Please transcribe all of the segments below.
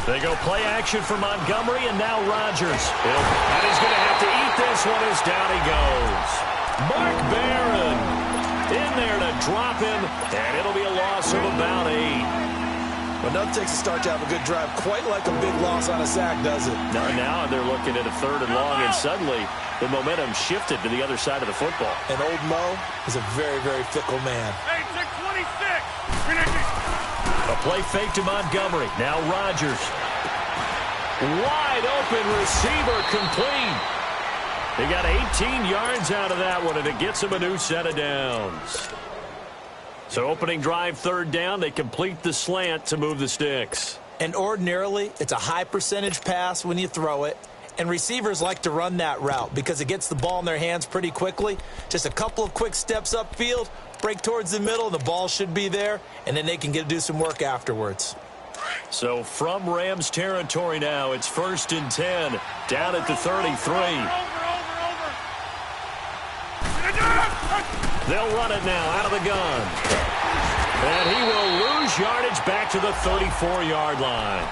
They go play action for Montgomery, and now Rodgers. And he's going to have to eat this one as down he goes. Mark Barron in there to drop him, and it'll be a loss of about 8. Enough takes a start to have a good drive, quite like a big loss on a sack, does it? Now they're looking at a 3rd and long, and suddenly the momentum shifted to the other side of the football. And old Mo is a very, very fickle man. Hey, 626! A play fake to Montgomery. Now Rodgers. Wide open receiver complete. He got 18 yards out of that one, and it gets him a new set of downs. So opening drive, 3rd down, they complete the slant to move the sticks. And ordinarily, it's a high percentage pass when you throw it. And receivers like to run that route because it gets the ball in their hands pretty quickly. Just a couple of quick steps upfield, break towards the middle, and the ball should be there. And then they can do some work afterwards. So from Rams territory now, it's 1st and 10, down at the 33. They'll run it now out of the gun. And he will lose yardage back to the 34-yard line.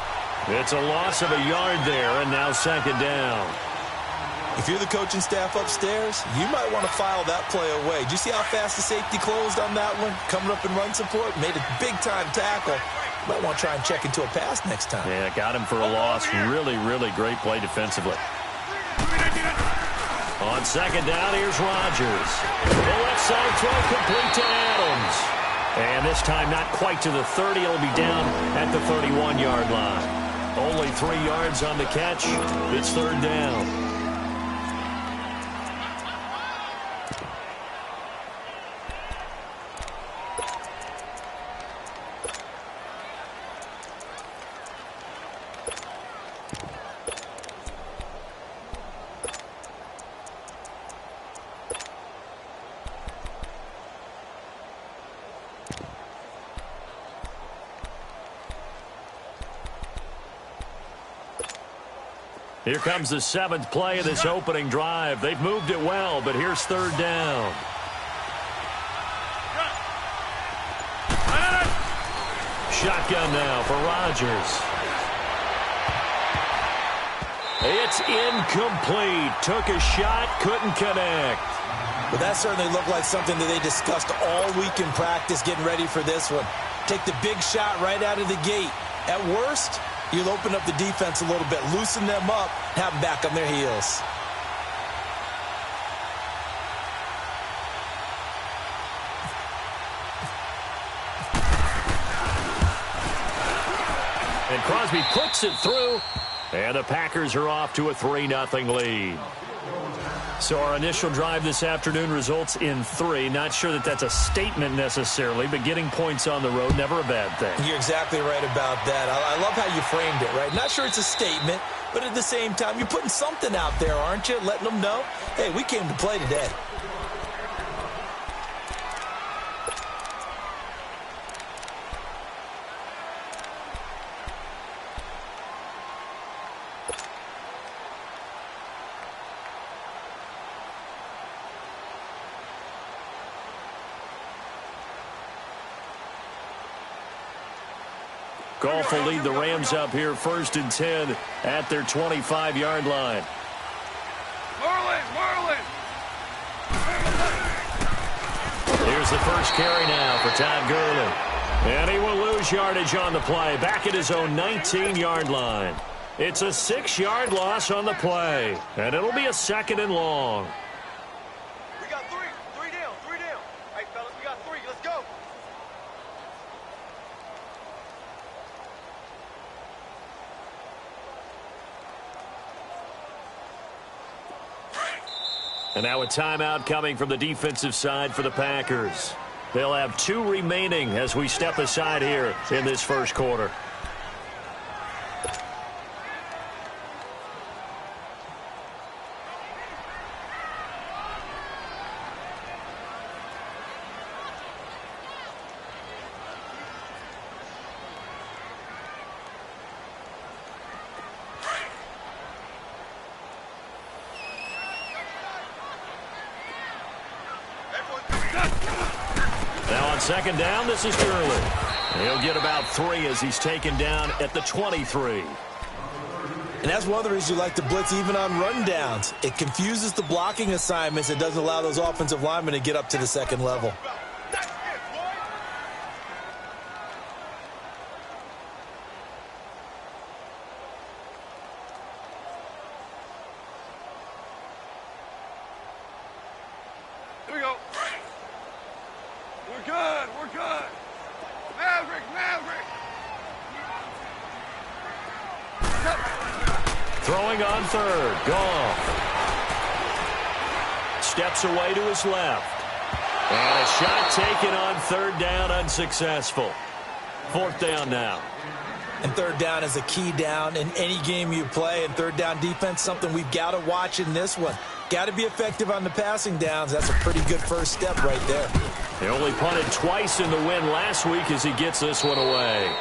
It's a loss of a yard there, and now 2nd down. If you're the coaching staff upstairs, you might want to file that play away. Do you see how fast the safety closed on that one? Coming up in run support, made a big-time tackle. You might want to try and check into a pass next time. Yeah, got him for a loss. Really, really great play defensively. On 2nd down, here's Rodgers. The left side throw complete to Adams. And this time not quite to the 30. It'll be down at the 31-yard line. Only 3 yards on the catch. It's 3rd down. Here comes the 7th play of this opening drive. They've moved it well, but here's 3rd down. Shotgun now for Rodgers. It's incomplete. Took a shot, couldn't connect. But that certainly looked like something that they discussed all week in practice getting ready for this one. Take the big shot right out of the gate. At worst, you'll open up the defense a little bit, loosen them up, have them back on their heels. And Crosby puts it through, and the Packers are off to a 3-0 lead. So our initial drive this afternoon results in 3. Not sure that that's a statement necessarily, but getting points on the road, never a bad thing. You're exactly right about that. I love how you framed it, right? Not sure it's a statement, but at the same time, you're putting something out there, aren't you? Letting them know, hey, we came to play today. Goff will lead the Rams up here 1st and 10 at their 25-yard line. Marlin! Here's the first carry now for Todd Gurley. And he will lose yardage on the play, back at his own 19-yard line. It's a 6-yard loss on the play, and it'll be a 2nd and long. We got 3 down. Hey, fellas, we got 3. Let's go. And now a timeout coming from the defensive side for the Packers. They'll have 2 remaining as we step aside here in this first quarter. Now on 2nd down, this is Gurley. He'll get about 3 as he's taken down at the 23. And that's one of the reasons you like to blitz even on rundowns. It confuses the blocking assignments. It doesn't allow those offensive linemen to get up to the second level. Here we go. We're good. We're good. Maverick, Maverick. Throwing on third. Goff. Steps away to his left. And a shot taken on third down, unsuccessful. Fourth down now. And third down is a key down in any game you play. And third down defense, something we've got to watch in this one. Got to be effective on the passing downs. That's a pretty good first step right there. They only punted twice in the win last week as he gets this one away.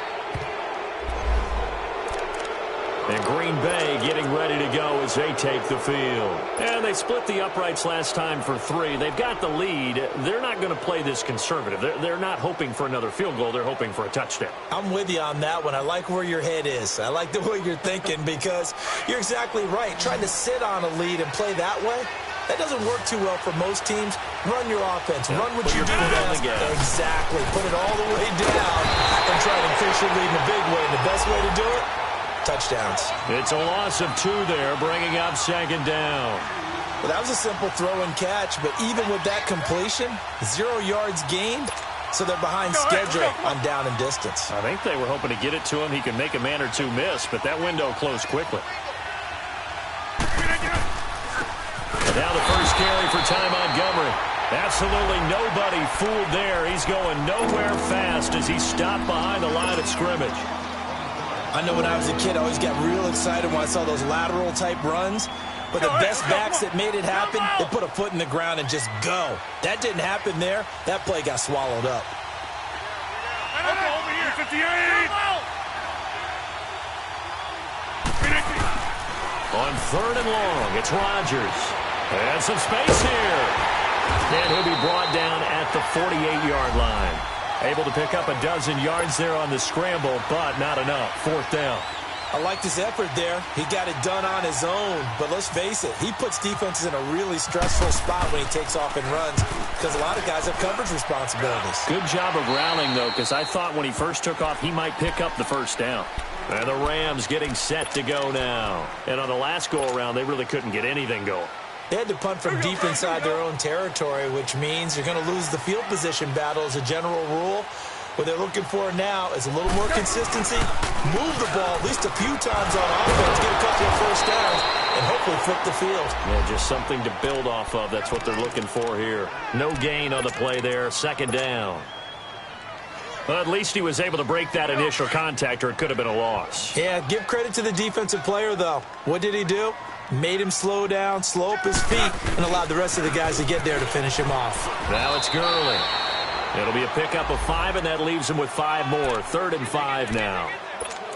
And Green Bay getting ready to go as they take the field. And they split the uprights last time for 3. They've got the lead. They're not going to play this conservative. They're not hoping for another field goal. They're hoping for a touchdown. I'm with you on that one. I like where your head is. I like the way you're thinking because you're exactly right. Trying to sit on a lead and play that way, that doesn't work too well for most teams. Run your offense. Yeah, run what you do best. Exactly. Put it all the way down and try to increase your lead in a big way. And the best way to do it, touchdowns. It's a loss of 2 there, bringing up second down. Well, that was a simple throw and catch, but even with that completion, 0 yards gained, so they're behind schedule on down and distance. I think they were hoping to get it to him. He could make a man or 2 miss, but that window closed quickly. And now the first carry for Ty Montgomery. Absolutely nobody fooled there. He's going nowhere fast as he's stopped behind the line of scrimmage. I know when I was a kid, I always got real excited when I saw those lateral-type runs. But the best backs that made it happen, they put a foot in the ground and just go. That didn't happen there. That play got swallowed up. Over here, 58. On third and long, it's Rodgers. And some space here. And he'll be brought down at the 48-yard line. Able to pick up a dozen yards there on the scramble, but not enough. Fourth down. I liked his effort there. He got it done on his own. But let's face it, he puts defenses in a really stressful spot when he takes off and runs because a lot of guys have coverage responsibilities. Good job of rallying, though, because I thought when he first took off, he might pick up the first down. And the Rams getting set to go now. And on the last go-around, they really couldn't get anything going. They had to punt from deep inside their own territory, which means you're going to lose the field position battle as a general rule. What they're looking for now is a little more consistency, move the ball at least a few times on offense, get a couple of first downs, and hopefully flip the field. Yeah, just something to build off of. That's what they're looking for here. No gain on the play there. Second down. But at least he was able to break that initial contact, or it could have been a loss. Yeah, give credit to the defensive player, though. What did he do? Made him slow down, slow up his feet, and allowed the rest of the guys to get there to finish him off. Now it's Gurley. It'll be a pickup of 5, and that leaves him with 5 more. 3rd and 5 now.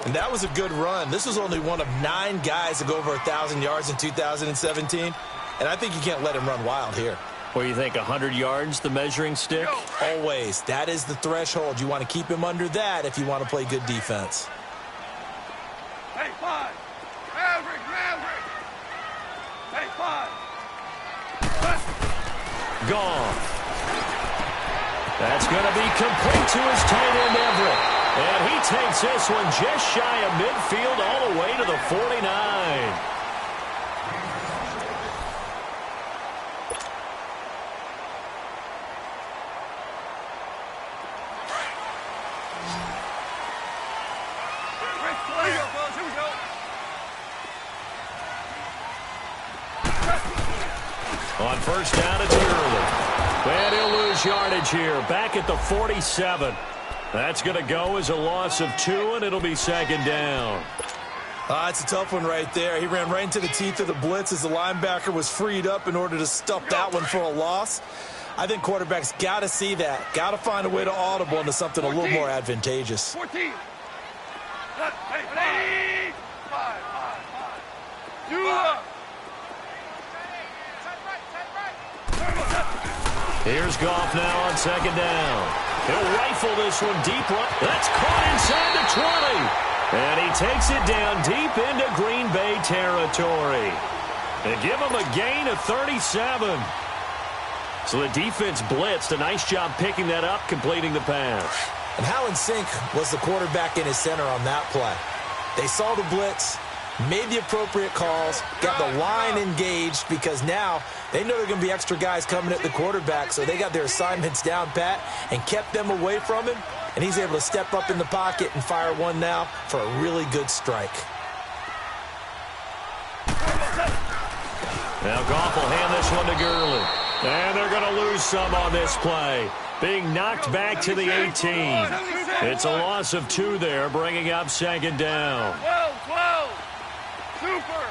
And that was a good run. This was only one of 9 guys to go over 1,000 yards in 2017. And I think you can't let him run wild here. What do you think, 100 yards, the measuring stick? Always. That is the threshold. You want to keep him under that if you want to play good defense. Hey, 5. Maverick, Maverick. Hey, 5. Gone. That's going to be complete to his tight end, Everett. And he takes this one just shy of midfield all the way to the 49. Here we go. On first down, it's Gurley. And he'll lose yardage here. Back at the 47. That's going to go as a loss of 2, and it'll be second down. It's a tough one right there. He ran right into the teeth of the blitz as the linebacker was freed up in order to stuff that one for a loss. I think quarterbacks got to see that. Got to find a way to audible into something 14. A little more advantageous. 14. Hey, 5. 5. Here's Goff now on second down. He'll rifle this one deep right. That's caught inside the 20. And he takes it down deep into Green Bay territory. They give him a gain of 37. So the defense blitzed. A nice job picking that up, completing the pass. And how in sync was the quarterback in his center on that play? They saw the blitz, made the appropriate calls, got the line engaged because now they know there are going to be extra guys coming at the quarterback, so they got their assignments down pat and kept them away from him, and he's able to step up in the pocket and fire one now for a really good strike. Now Goff will hand this one to Gurley. And they're going to lose some on this play. Being knocked back to the 18. It's a loss of 2 there, bringing up second down. 12. Super.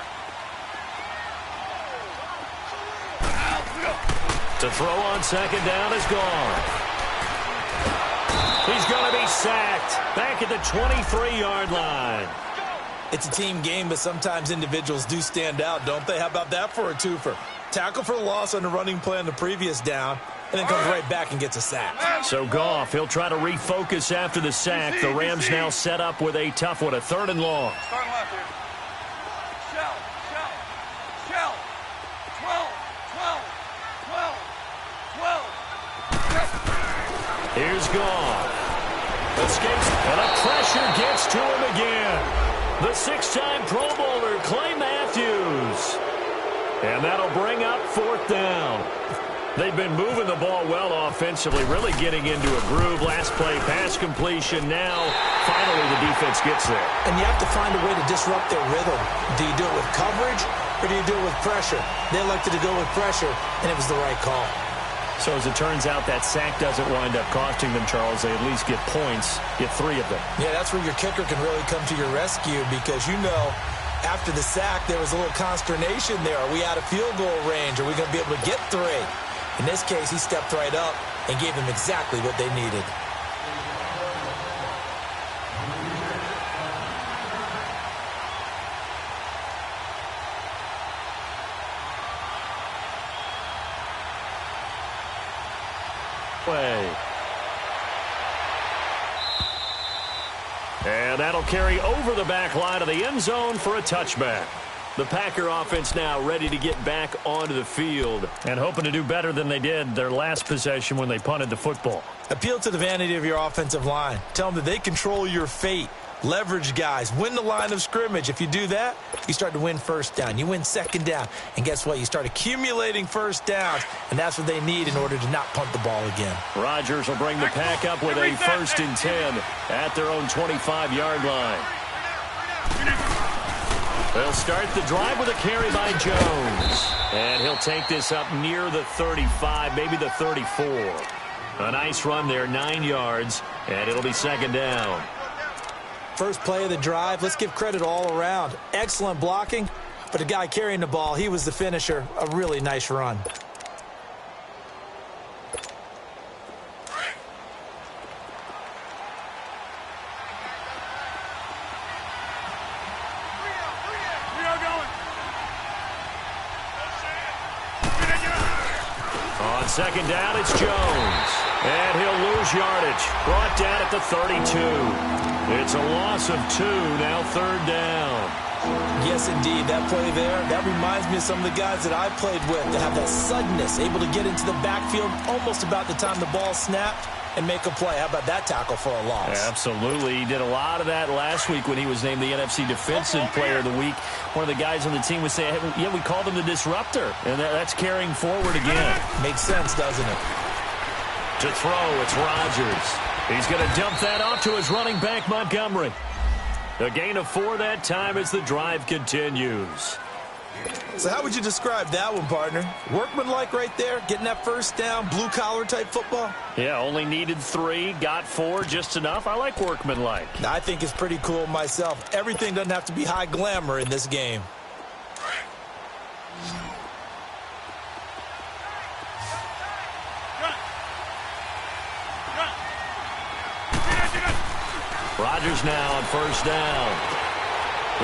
To throw on second down is gone. He's going to be sacked back at the 23-yard line. It's a team game, but sometimes individuals do stand out, don't they? How about that for a twofer? Tackle for the loss on the running play on the previous down, and then comes right back and gets a sack. So Goff, he'll try to refocus after the sack. The Rams now set up with a tough one, a 3rd and long. Starting left here. Shell. 12. Here's Goff. Escapes, and the pressure gets to him again. The 6-time Pro Bowler, Clay Matthews. And that'll bring up 4th down. They've been moving the ball well offensively, really getting into a groove. Last play, pass completion. Now, finally, the defense gets there. And you have to find a way to disrupt their rhythm. Do you do it with coverage, or do you do it with pressure? They elected to go with pressure, and it was the right call. So as it turns out, that sack doesn't wind up costing them, Charles. They at least get points, get 3 of them. Yeah, that's where your kicker can really come to your rescue because you know after the sack there was a little consternation there. Are we out of field goal range? Are we going to be able to get 3? In this case, he stepped right up and gave them exactly what they needed. And that'll carry over the back line of the end zone for a touchback. The Packer offense now ready to get back onto the field and hoping to do better than they did their last possession when they punted the football. Appeal to the vanity of your offensive line. Tell them that they control your fate. Leverage guys. Win the line of scrimmage. If you do that, you start to win first down. You win second down. And guess what? You start accumulating first downs. And that's what they need in order to not punt the ball again. Rodgers will bring the Pack up with a 1st and 10 at their own 25-yard line. They'll start the drive with a carry by Jones. And he'll take this up near the 35, maybe the 34. A nice run there, 9 yards, and it'll be second down. First play of the drive, let's give credit all around. Excellent blocking, but the guy carrying the ball, he was the finisher. A really nice run. On second down, it's Jones. And he'll lose yardage. Brought down at the 32. It's a loss of 2, now 3rd down. Yes, indeed. That play there, that reminds me of some of the guys that I played with to have that suddenness, able to get into the backfield almost about the time the ball snapped and make a play. How about that tackle for a loss? Absolutely. He did a lot of that last week when he was named the NFC Defensive Player of the Week. One of the guys on the team would say, hey, yeah, we called him the disruptor. And that's carrying forward again. Makes sense, doesn't it? To throw, it's Rodgers. He's going to dump that off to his running back, Montgomery. A gain of 4 that time as the drive continues. So how would you describe that one, partner? Workmanlike right there, getting that first down, blue-collar type football? Yeah, only needed 3, got 4, just enough. I like workmanlike. I think it's pretty cool myself. Everything doesn't have to be high glamour in this game. Rodgers now on first down.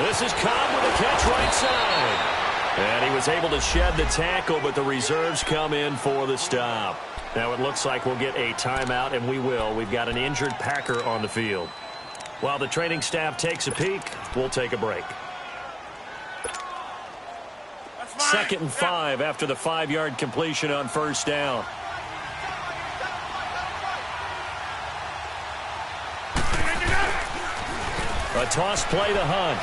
This is Cobb with a catch right side. And he was able to shed the tackle, but the reserves come in for the stop. Now it looks like we'll get a timeout, and we will. We've got an injured Packer on the field. While the training staff takes a peek, we'll take a break. 2nd and 5 after the 5-yard completion on first down. A toss play to Hunt.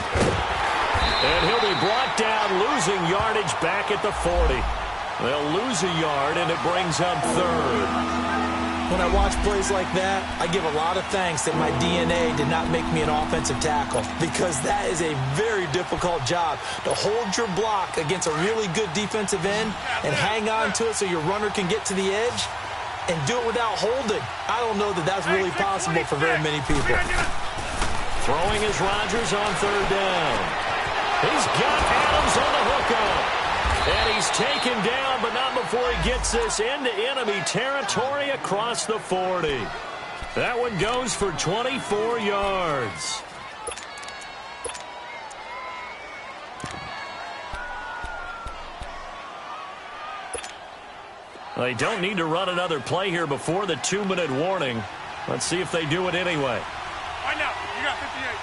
And he'll be brought down, losing yardage back at the 40. They'll lose a yard, and it brings up 3rd. When I watch plays like that, I give a lot of thanks that my DNA did not make me an offensive tackle, because that is a very difficult job, to hold your block against a really good defensive end and hang on to it so your runner can get to the edge and do it without holding. I don't know that that's really possible for very many people. Throwing is Rodgers on 3rd down. He's got Adams on the hookup. And he's taken down, but not before he gets this into enemy territory across the 40. That one goes for 24 yards. They don't need to run another play here before the 2-minute warning. Let's see if they do it anyway. Right now, you got 58.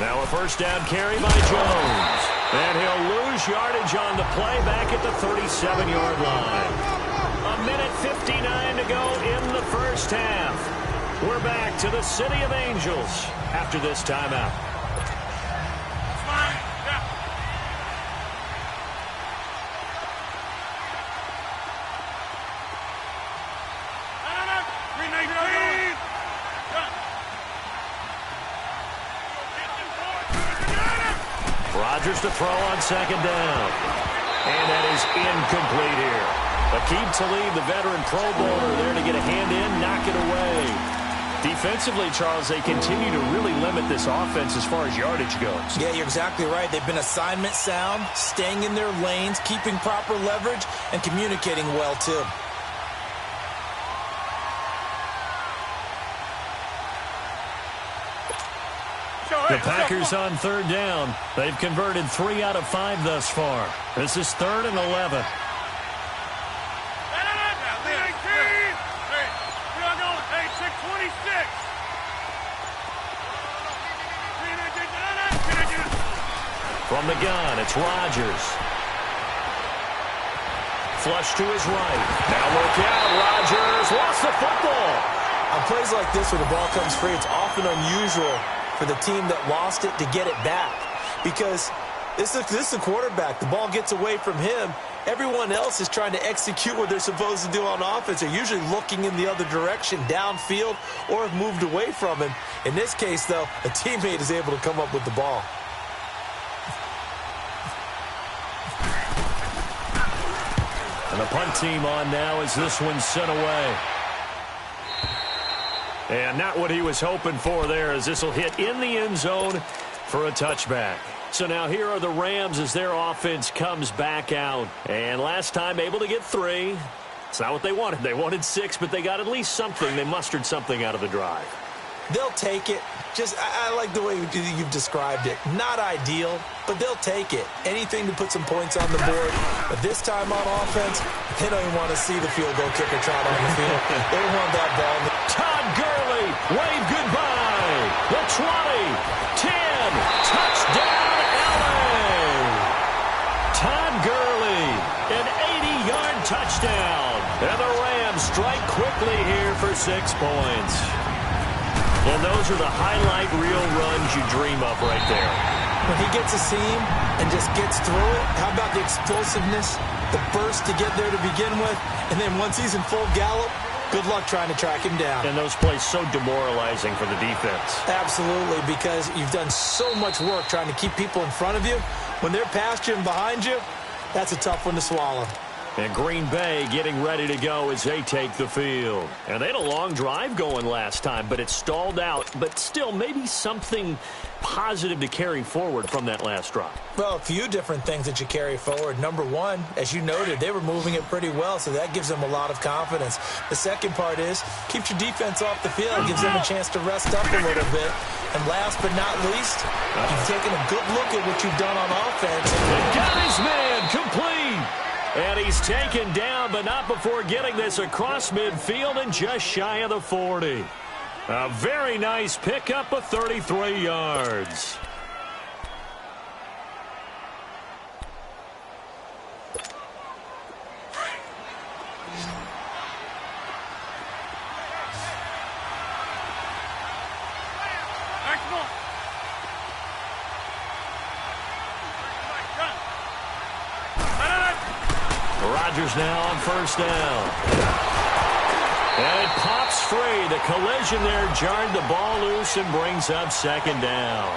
Now a first down carry by Jones. And he'll lose yardage on the play back at the 37-yard line. 1:59 to go in the first half. We're back to the City of Angels after this timeout. Rodgers to throw on 2nd down. And that is incomplete here. Aqib Talib, the veteran Pro Bowler, there to get a hand in, knock it away. Defensively, Charles, they continue to really limit this offense as far as yardage goes. Yeah, you're exactly right. They've been assignment sound, staying in their lanes, keeping proper leverage, and communicating well, too. The Packers on 3rd down. They've converted 3 out of 5 thus far. This is 3rd and 11. From the gun, it's Rodgers. Flush to his right. Now look out, Rodgers lost the football. On plays like this where the ball comes free, it's often unusual for the team that lost it to get it back, because this is the quarterback. The ball gets away from him. Everyone else is trying to execute what they're supposed to do on offense. They're usually looking in the other direction, downfield, or have moved away from him. In this case, though, a teammate is able to come up with the ball. And the punt team on now as this one's sent away. And not what he was hoping for there, as this will hit in the end zone for a touchback. So now here are the Rams as their offense comes back out. And last time able to get 3. It's not what they wanted. They wanted 6, but they got at least something. They mustered something out of the drive. They'll take it. I like the way you've described it. Not ideal, but they'll take it. Anything to put some points on the board. But this time on offense, they don't even want to see the field goal kicker trot on the field. They want that ball. Todd Gurley, wave goodbye. The 20, 10, touchdown LA. Todd Gurley, an 80-yard touchdown. And the Rams strike quickly here for 6 points. Well, those are the highlight reel runs you dream of right there. When he gets a seam and just gets through it, how about the explosiveness, the burst to get there to begin with, and then once he's in full gallop, good luck trying to track him down. And those plays so demoralizing for the defense. Absolutely, because you've done so much work trying to keep people in front of you. When they're past you and behind you, that's a tough one to swallow. And Green Bay getting ready to go as they take the field. And they had a long drive going last time, but it stalled out. But still, maybe something positive to carry forward from that last drive. Well, a few different things that you carry forward. Number one, as you noted, they were moving it pretty well, so that gives them a lot of confidence. The second part is, keeps your defense off the field, gives them a chance to rest up a little bit. And last but not least, you've taken a good look at what you've done on offense. And got his man complete. And he's taken down, but not before getting this across midfield and just shy of the 40. A very nice pickup of 33 yards. Rodgers now on first down. And it pops free. The collision there jarred the ball loose and brings up second down.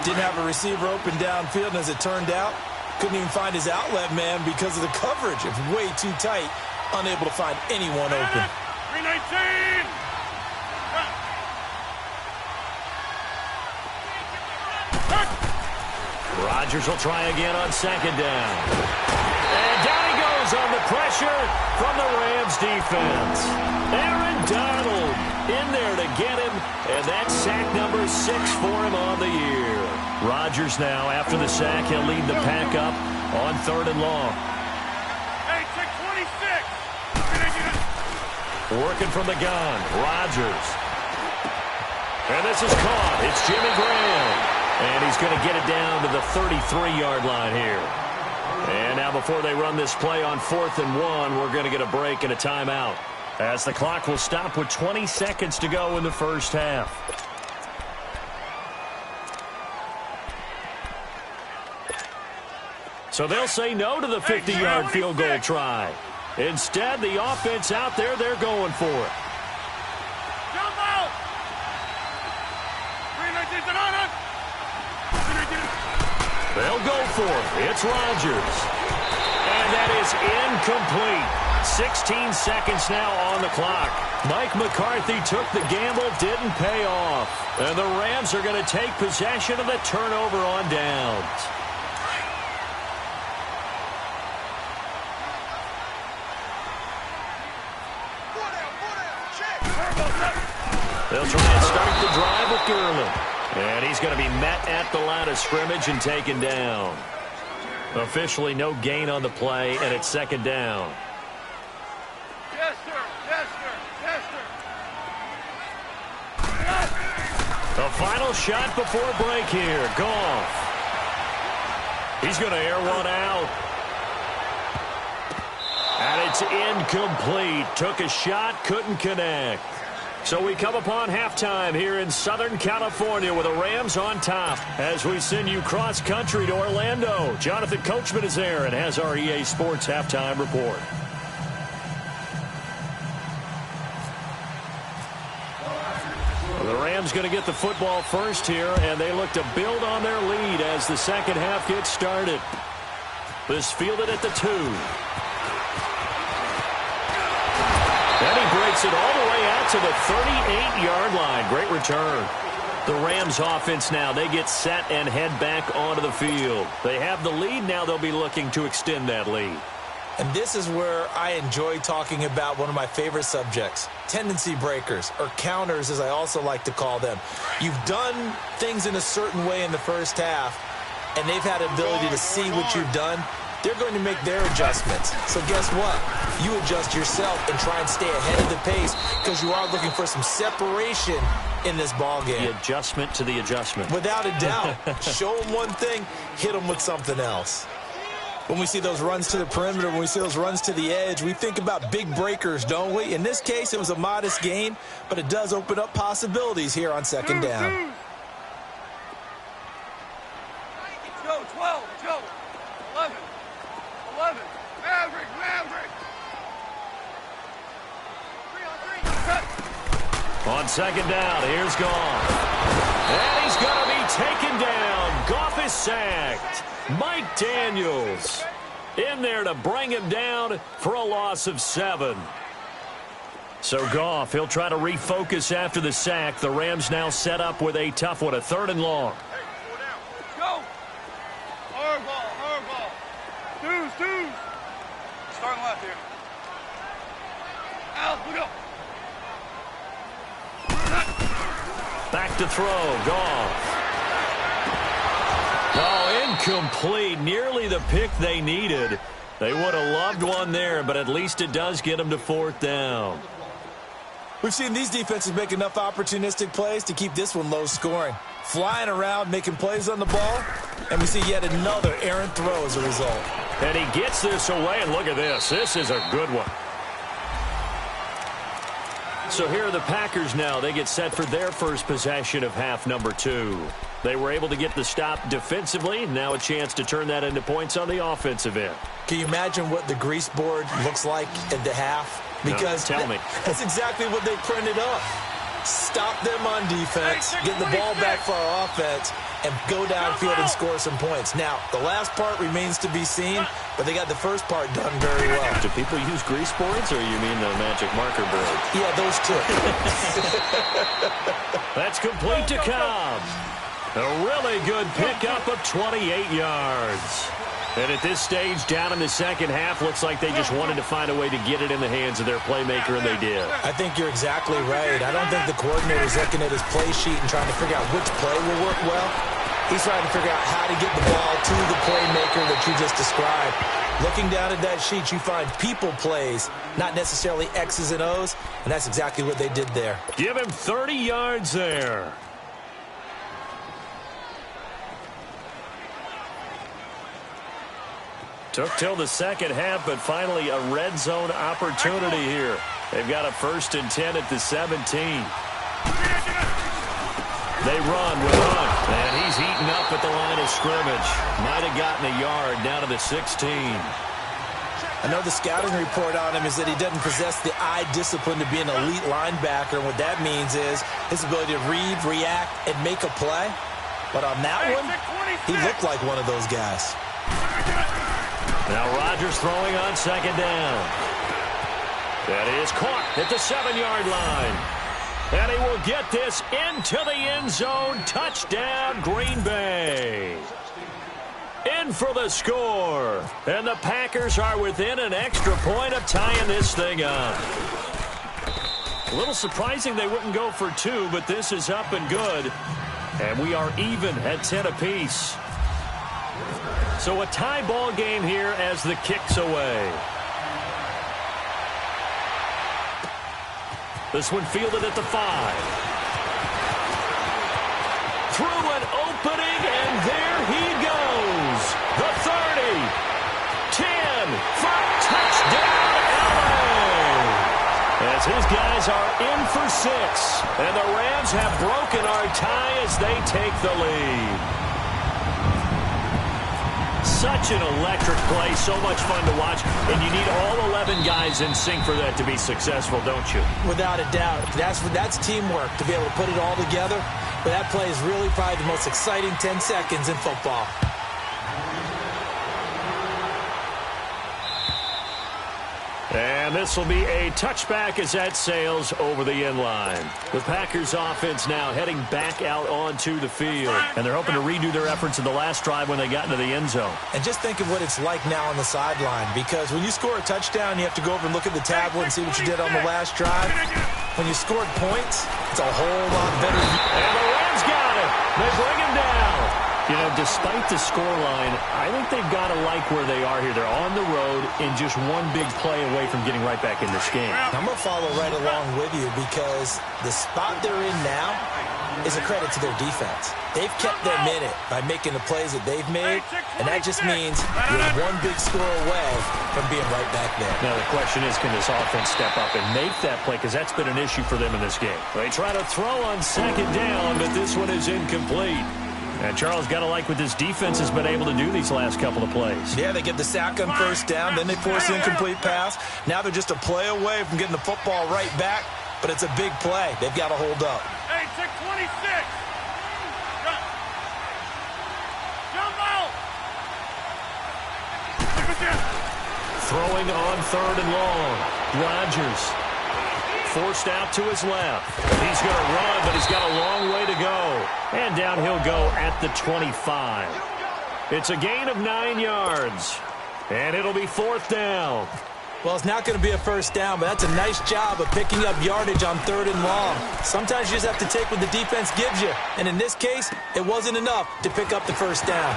Didn't have a receiver open downfield, and as it turned out, couldn't even find his outlet man because of the coverage. It's way too tight, unable to find anyone open. 319! Rodgers will try again on second down. And down he goes on the pressure from the Rams defense. Aaron Donald in there to get him, and that's sack number 6 for him on the year. Rodgers now, after the sack, he'll lead the pack up on 3rd and long. Hey, 626! Working from the gun, Rodgers. And this is caught. It's Jimmy Graham. And he's going to get it down to the 33-yard line here. And now before they run this play on 4th and 1, we're going to get a break and a timeout, as the clock will stop with 20 seconds to go in the first half. So they'll say no to the 50-yard field goal try. Instead, the offense out there, they're going for it. Jump out! 319 They'll go for it. It's Rodgers. And that is incomplete. 16 seconds now on the clock. Mike McCarthy took the gamble, didn't pay off. And the Rams are going to take possession of the turnover on downs. They'll try and start the drive with Gurley. And he's going to be met at the line of scrimmage and taken down. Officially no gain on the play, and it's second down. Yes, sir. Yes, sir. Yes, sir. The final shot before break here. Goff. He's going to air one out. And it's incomplete. Took a shot, couldn't connect. So we come upon halftime here in Southern California with the Rams on top as we send you cross-country to Orlando. Jonathan Coachman is there and has our EA Sports halftime report. The Rams going to get the football first here, and they look to build on their lead as the second half gets started. This fielded at the 2. And he breaks it all the way out to the 38-yard line. Great return. The Rams offense now, they get set and head back onto the field. They have the lead. Now they'll be looking to extend that lead. And this is where I enjoy talking about one of my favorite subjects, tendency breakers, or counters as I also like to call them. You've done things in a certain way in the first half, and they've had ability to see what you've done. They're going to make their adjustments. So guess what? You adjust yourself and try and stay ahead of the pace because you are looking for some separation in this ball game. The adjustment to the adjustment. Without a doubt. Show them one thing, hit them with something else. When we see those runs to the perimeter, when we see those runs to the edge, we think about big breakers, don't we? In this case, it was a modest gain, but it does open up possibilities here on second down. Joe, 12, Joe, 11, Maverick. 3 on 3. On second down, here's Goff. And he's going to be taken down. Goff is sacked. Mike Daniels in there to bring him down for a loss of 7. So Goff, he'll try to refocus after the sack. The Rams now set up with a tough one, a 3rd and long. Hey, 4 down. Go. Hard ball. Deuce. Starting left here. Al, look up. Back to throw, Goff. Oh, Incomplete. Nearly the pick they needed. They would have loved one there, but at least it does get them to 4th down. We've seen these defenses make enough opportunistic plays to keep this one low scoring. Flying around, making plays on the ball, and we see yet another errant throw as a result. And he gets this away, and look at this. This is a good one. So here are the Packers now. They get set for their first possession of half number 2. They were able to get the stop defensively. Now a chance to turn that into points on the offensive end. Can you imagine what the grease board looks like at the half? Because no, tell me. That's exactly what they printed up. Stop them on defense, get the ball back for our offense, and go downfield and score some points. Now, the last part remains to be seen, but they got the first part done very well. Do people use grease boards, or you mean the magic marker board? Yeah, those two. That's complete to Cobb. A really good pickup of 28 yards. And at this stage, down in the second half, looks like they just wanted to find a way to get it in the hands of their playmaker, and they did. I think you're exactly right. I don't think the coordinator's looking at his play sheet and trying to figure out which play will work well. He's trying to figure out how to get the ball to the playmaker that you just described. Looking down at that sheet, you find people plays, not necessarily X's and O's, and that's exactly what they did there. Give him 30 yards there. Took till the second half, but finally a red zone opportunity here. They've got a 1st and 10 at the 17. They run with Hunt, and he's eaten up at the line of scrimmage. Might have gotten a yard down to the 16. I know the scouting report on him is that he doesn't possess the eye discipline to be an elite linebacker, and what that means is his ability to read, react, and make a play. But on that one, he looked like one of those guys. Now Rodgers throwing on 2nd down. That is caught at the 7-yard line. And he will get this into the end zone. Touchdown, Green Bay. In for the score. And the Packers are within an extra point of tying this thing up. A little surprising they wouldn't go for 2, but this is up and good. And we are even at 10 apiece. So a tie ball game here as the kick's away. This one fielded at the 5. Through an opening, and there he goes. The 30, 10, for touchdown, LA. As his guys are in for 6, and the Rams have broken our tie as they take the lead. Such an electric play, so much fun to watch, and you need all 11 guys in sync for that to be successful, don't you? Without a doubt. That's teamwork, to be able to put it all together. But that play is really probably the most exciting 10 seconds in football. And this will be a touchback as that sails over the end line. The Packers offense now heading back out onto the field. And they're hoping to redo their efforts in the last drive when they got into the end zone. And just think of what it's like now on the sideline. Because when you score a touchdown, you have to go over and look at the tablet and see what you did on the last drive. When you scored points, it's a whole lot better. And the Rams got it. They bring him down. You know, despite the scoreline, I think they've got to like where they are here. They're on the road and just one big play away from getting right back in this game. I'm going to follow right along with you because the spot they're in now is a credit to their defense. They've kept them in it by making the plays that they've made, and that just means you're one big score away from being right back there. Now, the question is, can this offense step up and make that play? Because that's been an issue for them in this game. They try to throw on 2nd down, but this one is incomplete. And Charles, got to like what this defense has been able to do these last couple of plays. Yeah, they get the sack on 1st down, then they force the incomplete pass. Now they're just a play away from getting the football right back, but it's a big play. They've got to hold up. Hey, 626. Jump out. Throwing on 3rd and long. Rodgers forced out to his left. He's going to run, but he's got a long way to go. And down he'll go at the 25. It's a gain of 9 yards. And it'll be 4th down. Well, it's not going to be a 1st down, but that's a nice job of picking up yardage on 3rd and long. Sometimes you just have to take what the defense gives you. And in this case, it wasn't enough to pick up the 1st down.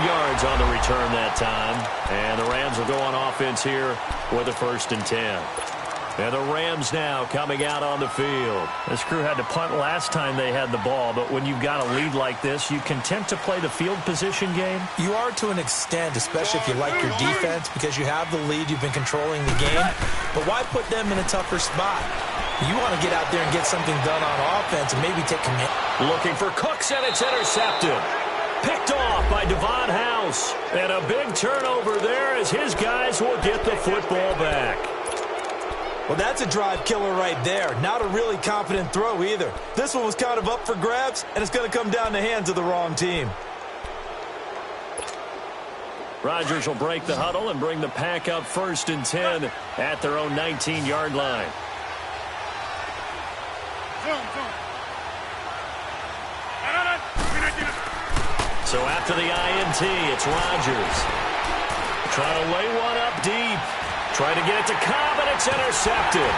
yards on the return that time. And the Rams will go on offense here with a 1st and 10. And the Rams now coming out on the field. This crew had to punt last time they had the ball, but when you've got a lead like this, you content to play the field position game? You are to an extent, especially if you like your defense, because you have the lead, you've been controlling the game. But why put them in a tougher spot? You want to get out there and get something done on offense and maybe take command. Looking for Cooks, and it's intercepted. Picked off by Devon House. And a big turnover there as his guys will get the football back. Well, that's a drive killer right there. Not a really confident throw either. This one was kind of up for grabs, and it's going to come down the hands of the wrong team. Rodgers will break the huddle and bring the pack up 1st and 10 at their own 19-yard line. So after the INT, it's Rodgers. Trying to lay one up deep. Trying to get it to Cobb, and it's intercepted.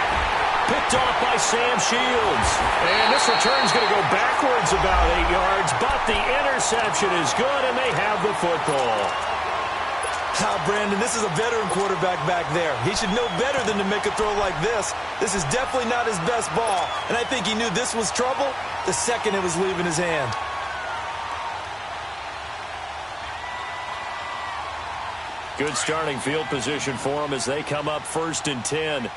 Picked off by Sam Shields. And this return's going to go backwards about 8 yards, but the interception is good, and they have the football. Brandon, this is a veteran quarterback back there. He should know better than to make a throw like this. This is definitely not his best ball, and I think he knew this was trouble the second it was leaving his hand. Good starting field position for them as they come up 1st and 10.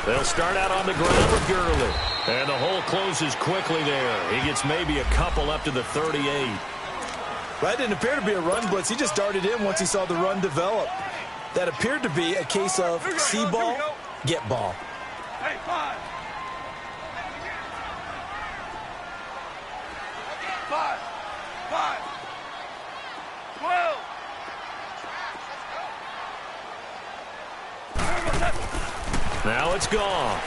They'll start out on the ground with Gurley. And the hole closes quickly there. He gets maybe a couple up to the 38. That didn't appear to be a run blitz. He just darted in once he saw the run develop. That appeared to be a case of see ball, get ball. Hey, 5. 12. Now it's gone.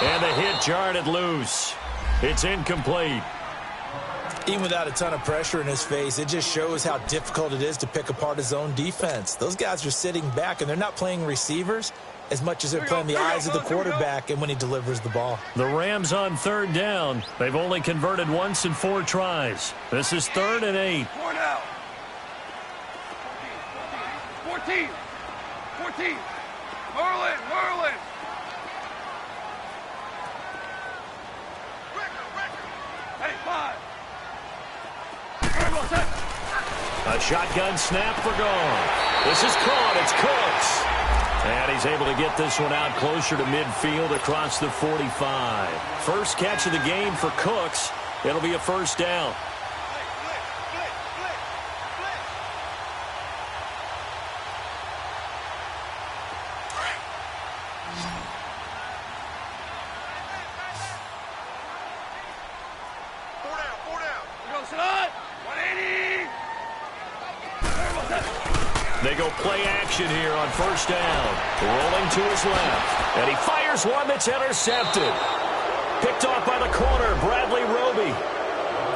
And the hit jarred it loose. It's incomplete. Even without a ton of pressure in his face, it just shows how difficult it is to pick apart his own defense. Those guys are sitting back, and they're not playing receivers as much as they're playing the eyes of the quarterback and when he delivers the ball. The Rams on 3rd down. They've only converted once in 4 tries. This is 3rd and 8. 4 now. 14. Merlin. Hey, 5. A shotgun snap for gone. This is caught. It's Cooks. And he's able to get this one out closer to midfield across the 45. First catch of the game for Cooks. It'll be a 1st down. They go play action here on 1st down. Rolling to his left. And he fires one that's intercepted. Picked off by the corner, Bradley Roby.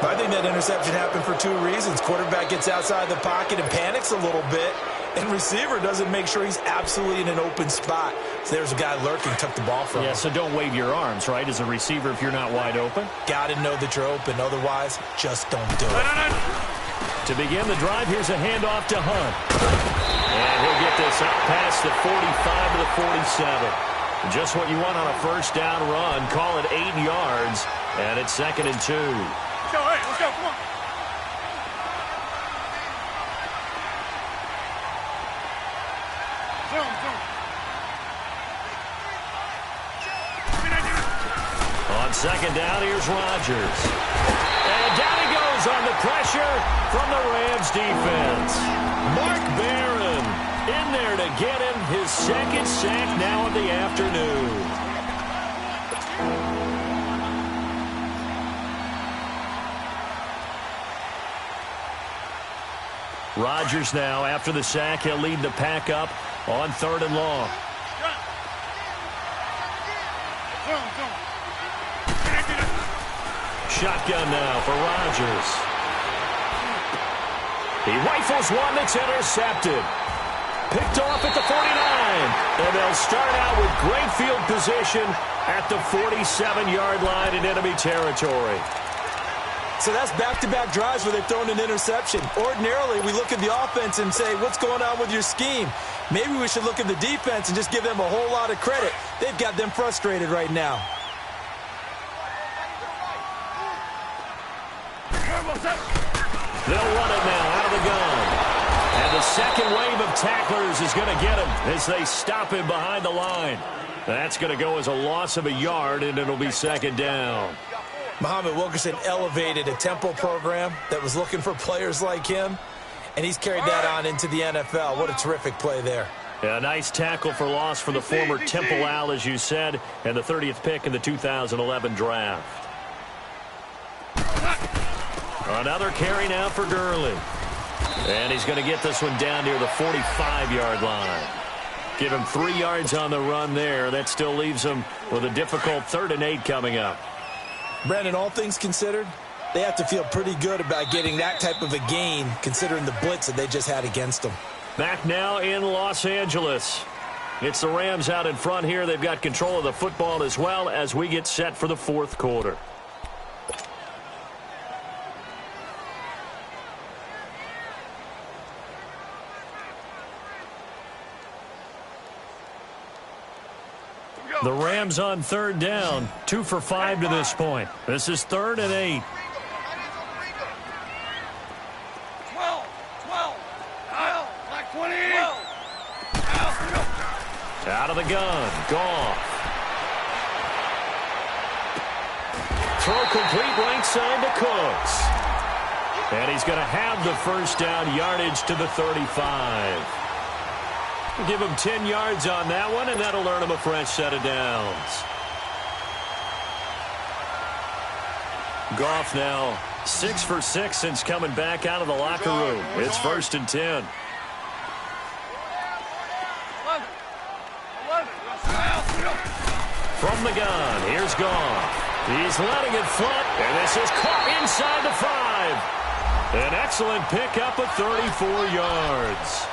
I think that interception happened for 2 reasons. Quarterback gets outside the pocket and panics a little bit. And receiver doesn't make sure he's absolutely in an open spot. So there's a guy lurking, took the ball from him. Yeah, so don't wave your arms, right, as a receiver if you're not wide open. Got to know that you're open. Otherwise, just don't do it. To begin the drive, here's a handoff to Hunt. And he'll get this out past the 45 to the 47. Just what you want on a 1st down run. Call it 8 yards. And it's 2nd and 2. Let's go, hey, let's go, come on. On 2nd down, here's Rodgers. And down he goes on the pressure from the Rams defense. Mark Barron in there to get him his 2nd sack now of the afternoon. Rodgers now, after the sack, he'll lead the pack up on 3rd and long. Shotgun now for Rodgers. He rifles one that's intercepted. Picked off at the 49. And they'll They'll start out with great field position at the 47-yard line in enemy territory. So that's back-to-back drives where they've thrown an interception. Ordinarily, we look at the offense and say, what's going on with your scheme? Maybe we should look at the defense and just give them a whole lot of credit. They've got them frustrated right now. They'll run it now out of the gun. And the second wave of tacklers is going to get him as they stop him behind the line. That's going to go as a loss of a yard, and it'll be second down. Muhammad Wilkerson elevated a tempo program that was looking for players like him, and he's carried that on into the NFL. What a terrific play there. Yeah, a nice tackle for loss for the former Temple Owl, as you said, and the 30th pick in the 2011 draft. Another carry now for Gurley. And he's going to get this one down near the 45-yard line. Give him 3 yards on the run there. That still leaves him with a difficult 3rd and 8 coming up. Brandon, all things considered, they have to feel pretty good about getting that type of a gain, considering the blitz that they just had against them. Back now in Los Angeles. It's the Rams out in front here. They've got control of the football as well as we get set for the 4th quarter. The Rams on 3rd down, 2 for 5 to this point. This is 3rd and 8. 12, like 20. Out of the gun, Goff. Throw complete right side to Cooks. And he's going to have the first down, yardage to the 35. Give him 10 yards on that one, and that'll earn him a fresh set of downs. Goff now 6 for 6 since coming back out of the locker room. It's 1st and 10. From the gun, here's Goff. He's letting it flop, and this is caught inside the 5. An excellent pickup of 34 yards.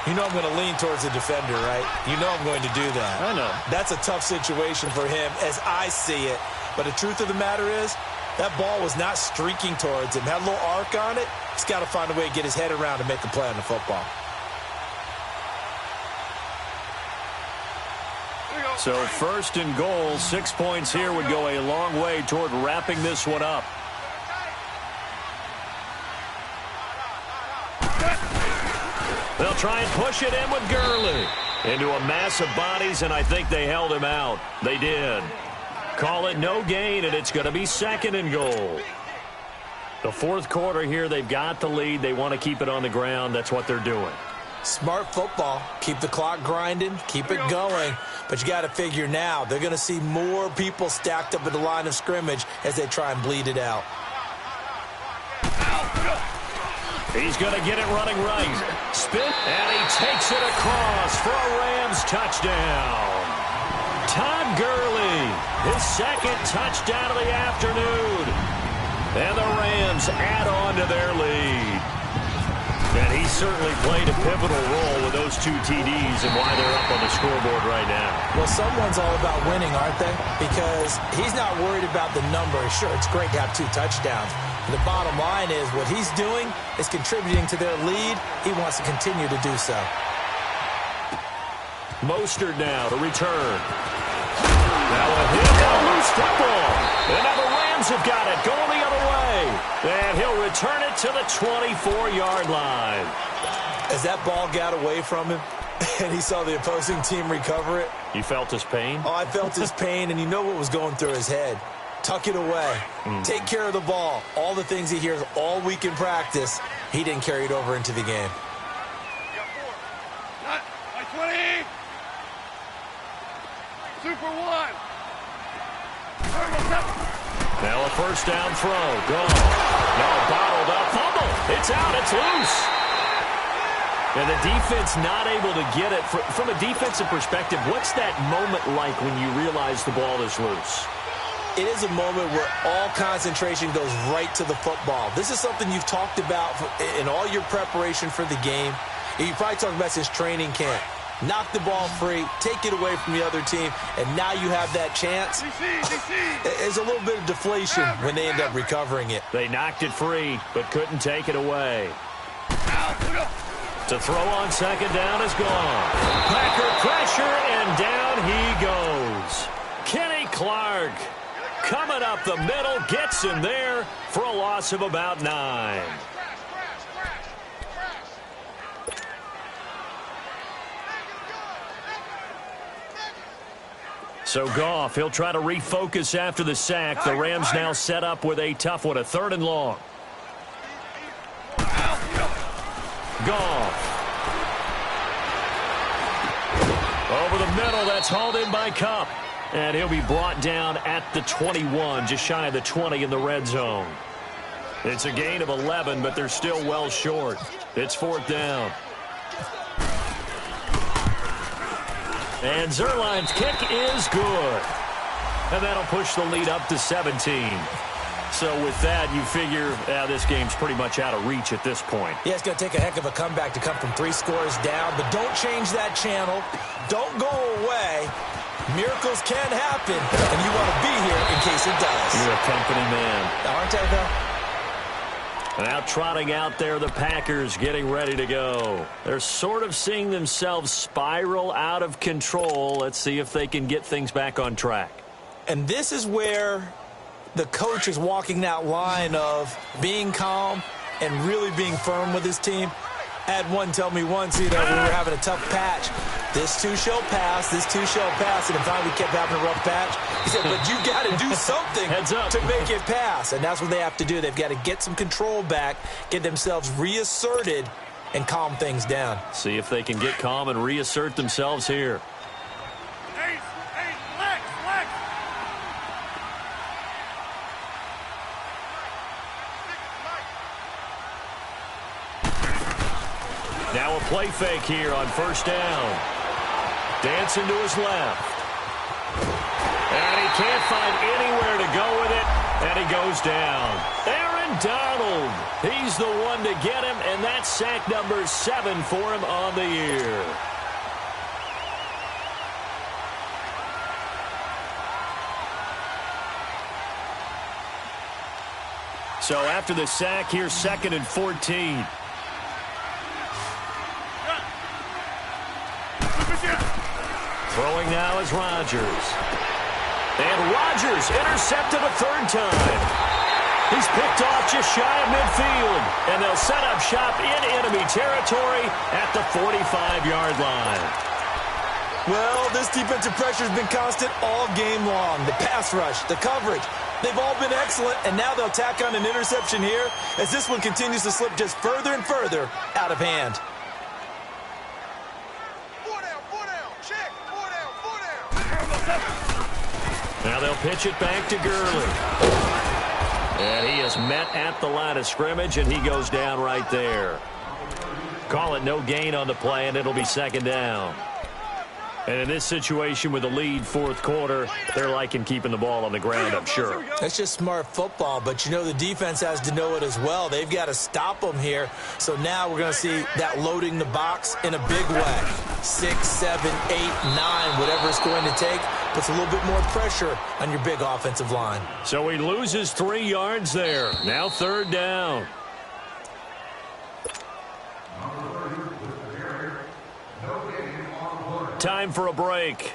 You know I'm going to lean towards the defender, right? You know I'm going to do that. I know. That's a tough situation for him as I see it. But the truth of the matter is, that ball was not streaking towards him. Had a little arc on it. He's got to find a way to get his head around and make a play on the football. So 1st and goal, 6 points here would go a long way toward wrapping this one up. They'll try and push it in with Gurley into a mass of bodies, and I think they held him out. They did. Call it no gain, and it's going to be 2nd and goal. The 4th quarter here, they've got the lead. They want to keep it on the ground. That's what they're doing. Smart football. Keep the clock grinding. Keep it going. But you got to figure now, they're going to see more people stacked up at the line of scrimmage as they try and bleed it out. He's going to get it running right. Spin, and he takes it across for a Rams touchdown. Todd Gurley, his 2nd touchdown of the afternoon. And the Rams add on to their lead. And he certainly played a pivotal role with those 2 TDs and why they're up on the scoreboard right now. Well, someone's all about winning, aren't they? Because he's not worried about the number. Sure, it's great to have 2 touchdowns. The bottom line is what he's doing is contributing to their lead. He wants to continue to do so. Mostert now to return. Now a hit, a loose football. And now the Rams have got it going the other way. And he'll return it to the 24-yard line. As that ball got away from him and he saw the opposing team recover it. You felt his pain? Oh, I felt his pain, and you know what was going through his head. Tuck it away. Take care of the ball. All the things he hears all week in practice, he didn't carry it over into the game. Not like 20. Super 1. Now a first down throw. Gone. Now bottled up. Fumble. It's out. It's loose. And the defense not able to get it. From a defensive perspective, what's that moment like when you realize the ball is loose? It is a moment where all concentration goes right to the football. This is something you've talked about in all your preparation for the game. You probably talked about since training camp. knock the ball free, take it away from the other team, and now you have that chance. There's a little bit of deflation when they end up recovering it. They knocked it free, but couldn't take it away. To throw on second down is gone. Packer pressure, and down he goes. Kenny Clark coming up the middle, gets him there for a loss of about 9. So Goff, he'll try to refocus after the sack. The Rams now set up with a tough one, a 3rd and long. Goff. Over the middle, that's hauled in by Kupp. And he'll be brought down at the 21, just shy of the 20 in the red zone. It's a gain of 11, but they're still well short. It's 4th down. And Zerline's kick is good. And that'll push the lead up to 17. So with that, you figure this game's pretty much out of reach at this point. Yeah, it's going to take a heck of a comeback to come from 3 scores down. But don't change that channel. Don't go away. Miracles can happen, and you want to be here in case it does. You're a company man. Aren't I, though? Now trotting out there, the Packers getting ready to go. They're sort of seeing themselves spiral out of control. Let's see if they can get things back on track. And this is where the coach is walking that line of being calm and really being firm with his team. I had one tell me once, we were having a tough patch. This too shall pass, this too shall pass. And finally we kept having a rough patch. He said, but you got to do something to make it pass. And that's what they have to do. They've got to get some control back, get themselves reasserted, and calm things down. See if they can get calm and reassert themselves here. Now a play fake here on 1st down. Dancing to his left. And he can't find anywhere to go with it, and he goes down. Aaron Donald, he's the one to get him, and that's sack number 7 for him on the year. So after the sack, here's 2nd and 14. Throwing now is Rodgers. And Rodgers intercepted a 3rd time. He's picked off just shy of midfield. And they'll set up shop in enemy territory at the 45-yard line. Well, this defensive pressure has been constant all game long. The pass rush, the coverage, they've all been excellent. And now they'll tack on an interception here as this one continues to slip just further and further out of hand. Now they'll pitch it back to Gurley. And he is met at the line of scrimmage, and he goes down right there. Call it no gain on the play, and it'll be 2nd down. And in this situation with the lead 4th quarter, they're liking keeping the ball on the ground, I'm sure. That's just smart football, but you know the defense has to know it as well. They've got to stop them here. So now we're going to see that loading the box in a big way. 6, 7, 8, 9, whatever it's going to take, puts a little bit more pressure on your big offensive line. So he loses 3 yards there. Now 3rd down. Time for a break.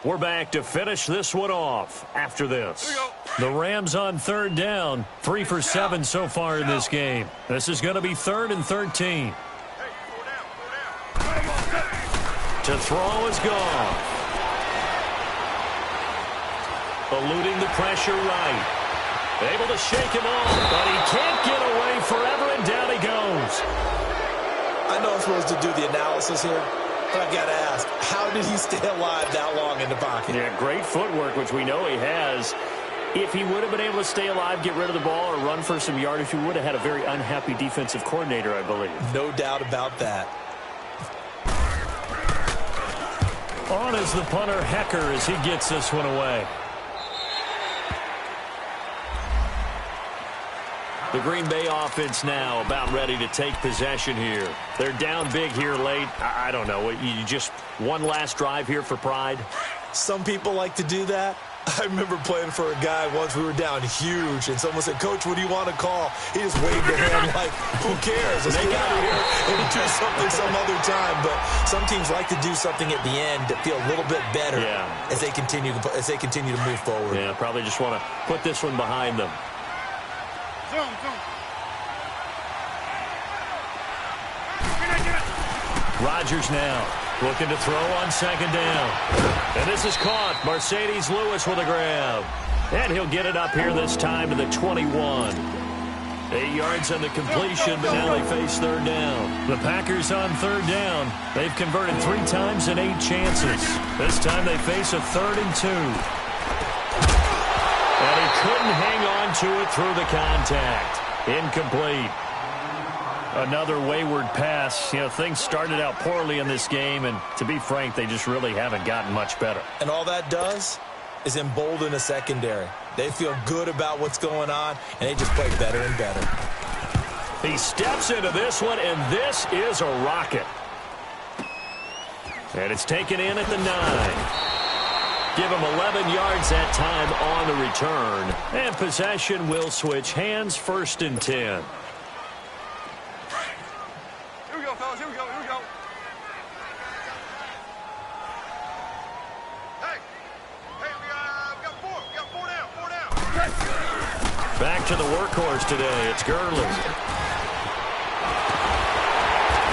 We're back to finish this one off after this. The Rams on 3rd down. 3 for 7 so far in this game. This is going to be 3rd and 13. To throw is gone. Eluding the pressure right. Able to shake him off, but he can't get away forever, and down he goes. I know I'm supposed to do the analysis here, but I've got to ask, how did he stay alive that long in the pocket? Yeah, great footwork, which we know he has. If he would have been able to stay alive, get rid of the ball, or run for some yardage, he would have had a very unhappy defensive coordinator, I believe. No doubt about that. On is the punter, Hecker, as he gets this one away. The Green Bay offense now about ready to take possession here. They're down big here late. I don't know. You just one last drive here for pride? Some people like to do that. I remember playing for a guy once. We were down huge, and someone said, "Coach, what do you want to call?" He just waved a hand like, "Who cares? Let's get out of here and do something some other time." But some teams like to do something at the end to feel a little bit better as they continue to move forward. Yeah, probably just want to put this one behind them. Zoom. Rodgers now looking to throw on second down. And this is caught. Mercedes Lewis with a grab. And he'll get it up here this time to the 21. 8 yards on the completion, but now they face third down. The Packers on third down. They've converted 3 times in 8 chances. This time they face a 3rd and 2. And he couldn't hang on to it through the contact. Incomplete. Another wayward pass. You know, things started out poorly in this game, and to be frank, they just really haven't gotten much better. And all that does is embolden a secondary. They feel good about what's going on, and they just play better and better. He steps into this one, and this is a rocket. And it's taken in at the 9. Give him 11 yards that time on the return. And possession will switch hands, 1st and 10. Here we go, fellas. Here we go. Hey, we got 4. We got 4 down. 4 down. Back to the workhorse today. It's Gurley.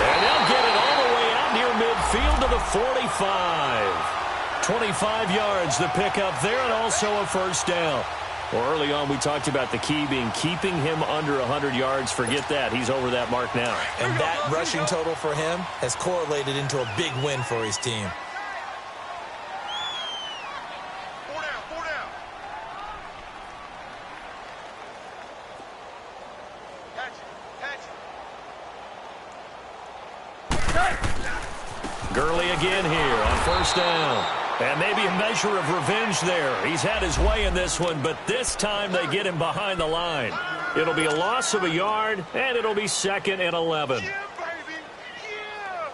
And they'll get it all the way out near midfield to the 45. 25 yards the pickup there, and also a 1st down. Well, early on we talked about the key being keeping him under 100 yards. Forget that. He's over that mark now. And that rushing total for him has correlated into a big win for his team. 4 down. Catch it. Gurley again here on 1st down. And maybe a measure of revenge there. He's had his way in this one, but this time they get him behind the line. It'll be a loss of a yard, and it'll be 2nd and 11. Yeah, baby. Yeah.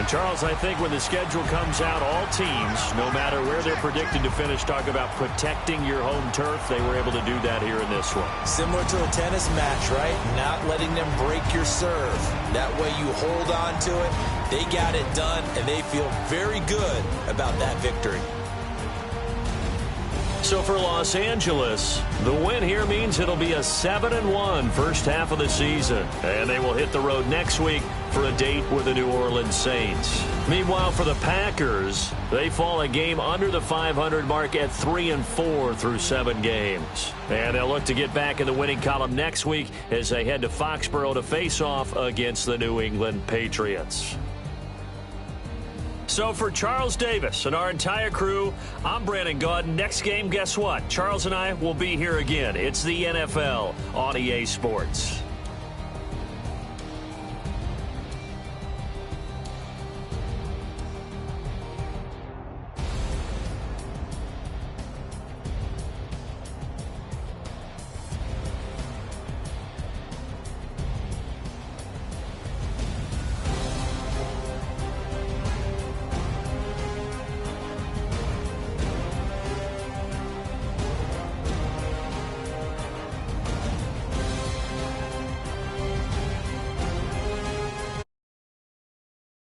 Charles, I think when the schedule comes out, all teams, no matter where they're predicted to finish, talk about protecting your home turf. They were able to do that here in this one. Similar to a tennis match, right? Not letting them break your serve. That way you hold on to it. They got it done, and they feel very good about that victory. So for Los Angeles, the win here means it'll be a 7-1 first half of the season. And they will hit the road next week for a date with the New Orleans Saints. Meanwhile, for the Packers, they fall a game under the 500 mark at 3-4 through 7 games. And they'll look to get back in the winning column next week as they head to Foxborough to face off against the New England Patriots. So for Charles Davis and our entire crew, I'm Brandon Gaudin. Next game, guess what? Charles and I will be here again. It's the NFL on EA Sports.